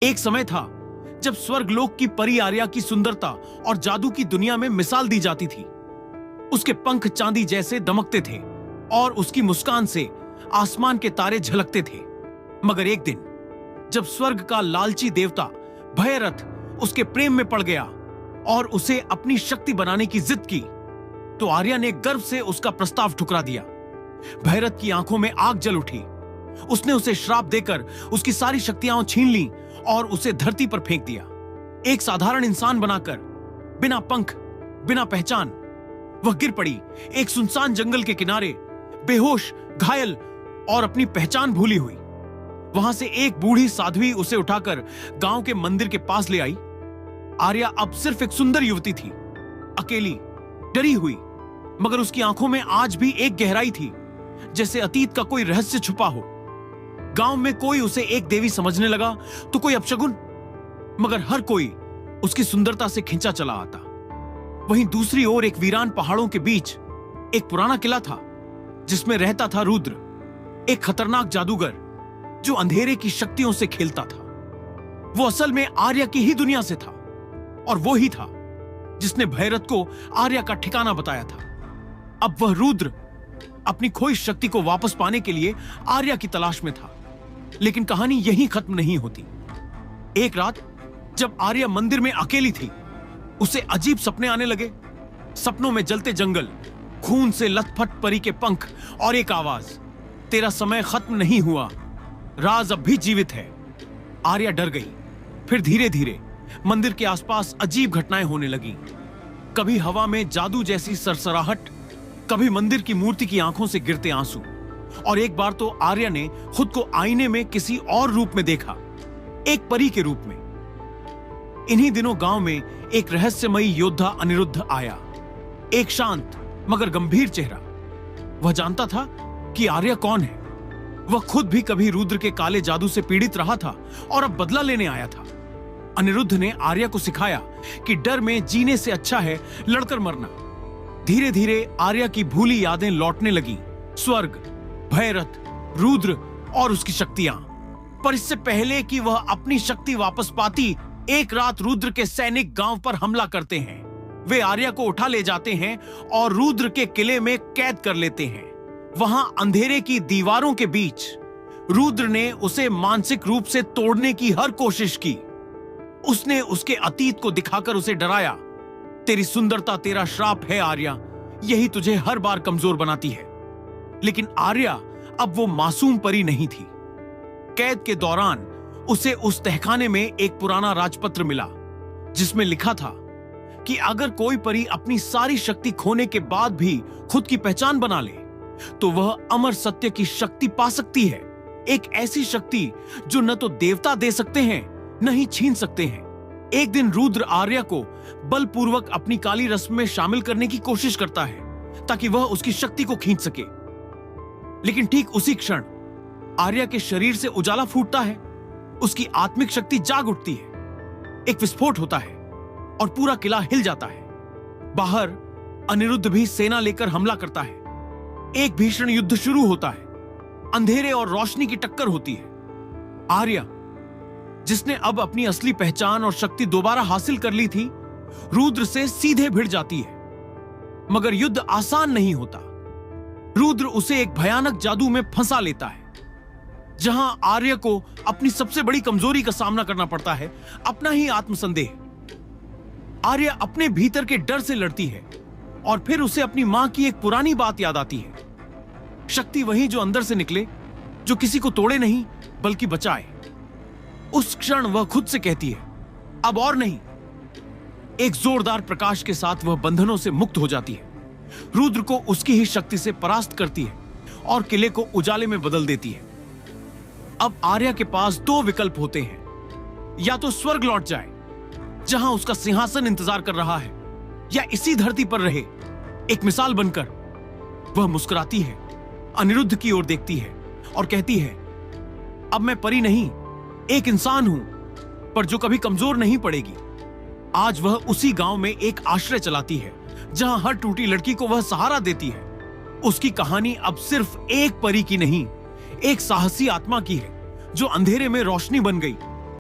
एक समय था जब स्वर्गलोक की परी आर्या की सुंदरता और जादू की दुनिया में मिसाल दी जाती थी। उसके पंख चांदी जैसे दमकते थे और उसकी मुस्कान से आसमान के तारे झलकते थे। मगर एक दिन जब स्वर्ग का लालची देवता भयरथ उसके प्रेम में पड़ गया और उसे अपनी शक्ति बनाने की जिद की, तो आर्या ने गर्व से उसका प्रस्ताव ठुकरा दिया। भयरथ की आंखों में आग जल उठी। उसने उसे श्राप देकर उसकी सारी शक्तियां छीन ली और उसे धरती पर फेंक दिया। एक साधारण इंसान बनाकर, बिना पंख, बिना पहचान, वह गिर पड़ी एक सुनसान जंगल के किनारे, बेहोश, घायल और अपनी पहचान भूली हुई। वहां से एक बूढ़ी साध्वी उसे उठाकर गांव के मंदिर के पास ले आई। आर्या अब सिर्फ एक सुंदर युवती थी, अकेली, डरी हुई, मगर उसकी आंखों में आज भी एक गहराई थी, जैसे अतीत का कोई रहस्य छुपा हो। गांव में कोई उसे एक देवी समझने लगा तो कोई अपशगुन, मगर हर कोई उसकी सुंदरता से खिंचा चला आता। वहीं दूसरी ओर एक वीरान पहाड़ों के बीच एक पुराना किला था, जिसमें रहता था रुद्र, एक खतरनाक जादूगर जो अंधेरे की शक्तियों से खेलता था। वो असल में आर्या की ही दुनिया से था और वो ही था जिसने भैरथ को आर्या का ठिकाना बताया था। अब वह रुद्र अपनी खोई शक्ति को वापस पाने के लिए आर्या की तलाश में था। लेकिन कहानी यहीं खत्म नहीं होती। एक रात जब आर्या मंदिर में अकेली थी, उसे अजीब सपने आने लगे। सपनों में जलते जंगल, खून से लथपथ परी के पंख और एक आवाज, तेरा समय खत्म नहीं हुआ, राज अब भी जीवित है। आर्या डर गई। फिर धीरे धीरे मंदिर के आसपास अजीब घटनाएं होने लगी। कभी हवा में जादू जैसी सरसराहट, कभी मंदिर की मूर्ति की आंखों से गिरते आंसू, और एक बार तो आर्या ने खुद को आईने में किसी और रूप में देखा, एक परी के रूप में। इन्हीं दिनों गांव में एक रहस्यमयी योद्धा अनिरुद्ध आया, एक शांत मगर गंभीर चेहरा। वह जानता था कि आर्या कौन है। वह खुद भी कभी रुद्र के काले जादू से पीड़ित रहा था और अब बदला लेने आया था। अनिरुद्ध ने आर्या को सिखाया कि डर में जीने से अच्छा है लड़कर मरना। धीरे धीरे आर्या की भूली यादें लौटने लगी, स्वर्ग, भैरथ, रुद्र और उसकी शक्तियां। पर इससे पहले कि वह अपनी शक्ति वापस पाती, एक रात रुद्र के सैनिक गांव पर हमला करते हैं। वे आर्या को उठा ले जाते हैं और रुद्र के किले में कैद कर लेते हैं। वहां अंधेरे की दीवारों के बीच रुद्र ने उसे मानसिक रूप से तोड़ने की हर कोशिश की। उसने उसके अतीत को दिखाकर उसे डराया, तेरी सुंदरता तेरा श्राप है आर्या, यही तुझे हर बार कमजोर बनाती है। लेकिन आर्या अब वो मासूम परी नहीं थी। कैद के दौरान उसे उस तहखाने में एक पुराना राजपत्र मिला, जिसमें लिखा था कि अगर कोई परी अपनी सारी शक्ति खोने के बाद भी खुद की पहचान बना ले, तो वह अमर सत्य की शक्ति पा सकती है। एक ऐसी शक्ति जो न तो देवता दे सकते हैं, न ही छीन सकते हैं। एक दिन रुद्र आर्या को बलपूर्वक अपनी काली रस्म में शामिल करने की कोशिश करता है, ताकि वह उसकी शक्ति को खींच सके। लेकिन ठीक उसी क्षण आर्या के शरीर से उजाला फूटता है, उसकी आत्मिक शक्ति जाग उठती है। एक विस्फोट होता है और पूरा किला हिल जाता है। बाहर अनिरुद्ध भी सेना लेकर हमला करता है। एक भीषण युद्ध शुरू होता है। अंधेरे और रोशनी की टक्कर होती है। आर्या, जिसने अब अपनी असली पहचान और शक्ति दोबारा हासिल कर ली थी, रुद्र से सीधे भिड़ जाती है। मगर युद्ध आसान नहीं होता। रुद्र उसे एक भयानक जादू में फंसा लेता है, जहां आर्या को अपनी सबसे बड़ी कमजोरी का सामना करना पड़ता है, अपना ही आत्मसंदेह। आर्या अपने भीतर के डर से लड़ती है और फिर उसे अपनी मां की एक पुरानी बात याद आती है, शक्ति वही जो अंदर से निकले, जो किसी को तोड़े नहीं बल्कि बचाए। उस क्षण वह खुद से कहती है, अब और नहीं। एक जोरदार प्रकाश के साथ वह बंधनों से मुक्त हो जाती है, रुद्र को उसकी ही शक्ति से परास्त करती है और किले को उजाले में बदल देती है। अब आर्या के पास दो विकल्प होते हैं, या तो स्वर्ग लौट जाए, जहां उसका सिंहासन इंतजार कर रहा है, या इसी धरती पर रहे, एक मिसाल बनकर। वह मुस्कुराती है, अनिरुद्ध की ओर देखती है और कहती है, अब मैं परी नहीं, एक इंसान हूं, पर जो कभी कमजोर नहीं पड़ेगी। आज वह उसी गांव में एक आश्रय चलाती है, जहां हर टूटी लड़की को वह सहारा देती है। उसकी कहानी अब सिर्फ एक परी की नहीं, एक साहसी आत्मा की है, जो अंधेरे में रोशनी बन गई